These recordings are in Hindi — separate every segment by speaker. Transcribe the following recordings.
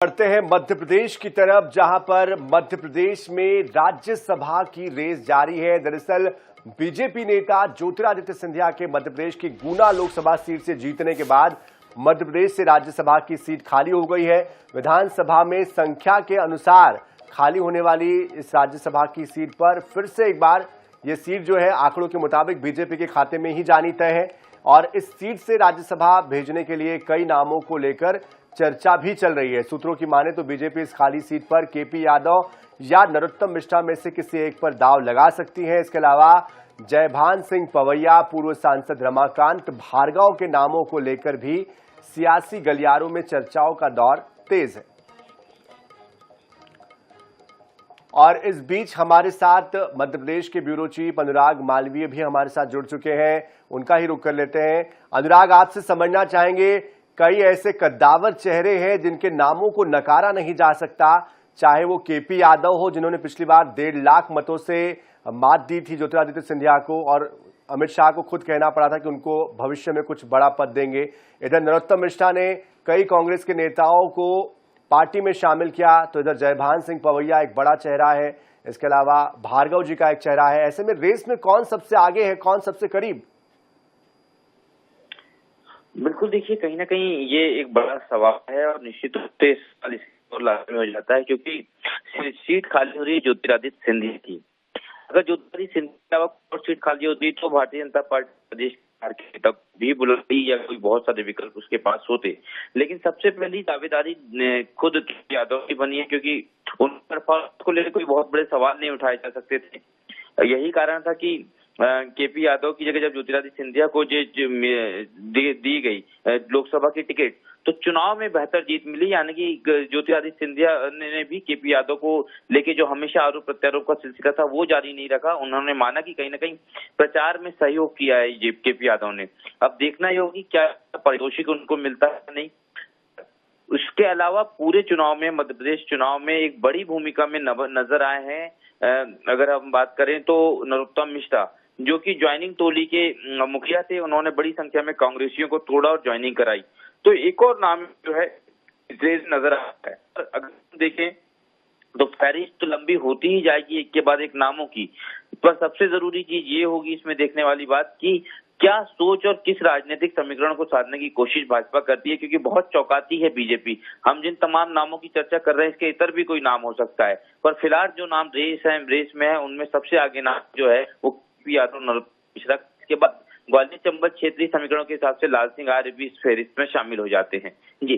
Speaker 1: बढ़ते हैं मध्य प्रदेश की तरफ, जहां पर मध्य प्रदेश में राज्यसभा की रेस जारी है। दरअसल बीजेपी नेता ज्योतिरादित्य सिंधिया के मध्य प्रदेश की गुना लोकसभा सीट से जीतने के बाद मध्य प्रदेश से राज्यसभा की सीट खाली हो गई है। विधानसभा में संख्या के अनुसार खाली होने वाली इस राज्यसभा की सीट पर फिर से एक बार यह सीट जो है आंकड़ों के मुताबिक बीजेपी के खाते में ही जानी तय है और इस सीट से राज्यसभा भेजने के लिए कई नामों को लेकर चर्चा भी चल रही है। सूत्रों की माने तो बीजेपी इस खाली सीट पर केपी यादव या नरोत्तम मिश्रा में से किसी एक पर दांव लगा सकती है। इसके अलावा जयभान सिंह पवैया, पूर्व सांसद रमाकांत भार्गव के नामों को लेकर भी सियासी गलियारों में चर्चाओं का दौर तेज है। और इस बीच हमारे साथ मध्य प्रदेश के ब्यूरो चीफ अनुराग मालवीय भी हमारे साथ जुड़ चुके हैं, उनका ही रुख कर लेते हैं। अनुराग, आपसे समझना चाहेंगे, कई ऐसे कद्दावर चेहरे हैं जिनके नामों को नकारा नहीं जा सकता, चाहे वो केपी यादव हो जिन्होंने पिछली बार 1.5 लाख मतों से मात दी थी ज्योतिरादित्य सिंधिया को और अमित शाह को खुद कहना पड़ा था कि उनको भविष्य में कुछ बड़ा पद देंगे। इधर नरोत्तम मिश्रा ने कई कांग्रेस के नेताओं को पार्टी में शामिल किया, तो इधर जयभान सिंह पवैया एक बड़ा चेहरा है, इसके अलावा भार्गव जी का एक चेहरा है। ऐसे में रेस में कौन सबसे आगे है, कौन सबसे करीब?
Speaker 2: बिल्कुल, देखिए कहीं ना कहीं ये एक बड़ा सवाल है और निश्चित रूप से लाजमी हो जाता है क्योंकि सीट खाली हो रही है ज्योतिरादित्य सिंधिया की। अगर ज्योतिरादित्य सिंधिया और सीट खाली होती तो भारतीय जनता पार्टी प्रदेश तक भी बुलाई या कोई बहुत सारे विकल्प उसके पास होते, लेकिन सबसे पहली दावेदारी खुद यादव की बनी है क्योंकि उन पर को लेकर कोई बहुत बड़े सवाल नहीं उठाए जा सकते थे। यही कारण था कि केपी यादव की जगह जब ज्योतिरादित्य सिंधिया को दी गई लोकसभा की टिकट तो चुनाव में बेहतर जीत मिली, यानी कि ज्योतिरादित्य सिंधिया ने भी केपी यादव को लेके जो हमेशा आरोप प्रत्यारोप का सिलसिला था वो जारी नहीं रखा। उन्होंने माना कि कहीं ना कहीं प्रचार में सहयोग किया है केपी यादव ने। अब देखना ही होगी क्या पारितोषिक उनको मिलता है नहीं। उसके अलावा पूरे चुनाव में, मध्य प्रदेश चुनाव में एक बड़ी भूमिका में नजर आए हैं। अगर हम बात करें तो नरोत्तम मिश्रा जो कि ज्वाइनिंग टोली के मुखिया थे, उन्होंने बड़ी संख्या में कांग्रेसियों को तोड़ा और ज्वाइनिंग कराई। तो एक और नाम जो है नजर आता है। अगर देखें तो फहरिस्त तो लंबी होती ही जाएगी एक के बाद एक नामों की, पर सबसे जरूरी चीज ये होगी इसमें देखने वाली बात कि क्या सोच और किस राजनीतिक समीकरण को साधने की कोशिश भाजपा करती है, क्योंकि बहुत चौंकाती है बीजेपी। हम जिन तमाम नामों की चर्चा कर रहे हैं इसके इतर भी कोई नाम हो सकता है, पर फिलहाल जो नाम रेस में है उनमें सबसे आगे नाम जो है वो यादव नरोत्तम मिश्रा, के बाद ग्वालियर चंबल क्षेत्रीय समीकरणों के हिसाब से लाल सिंह आर्य भी इस फहरिस्त में शामिल हो जाते हैं। जी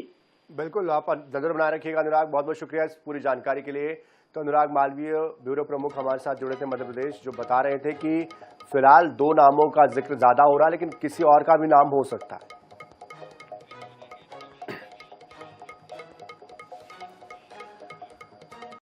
Speaker 1: बिल्कुल, आप नजर बनाए रखिएगा अनुराग। बहुत बहुत शुक्रिया इस पूरी जानकारी के लिए। तो अनुराग मालवीय, ब्यूरो प्रमुख, हमारे साथ जुड़े थे मध्य प्रदेश, जो बता रहे थे कि फिलहाल 2 नामों का जिक्र ज्यादा हो रहा है लेकिन किसी और का भी नाम हो सकता है।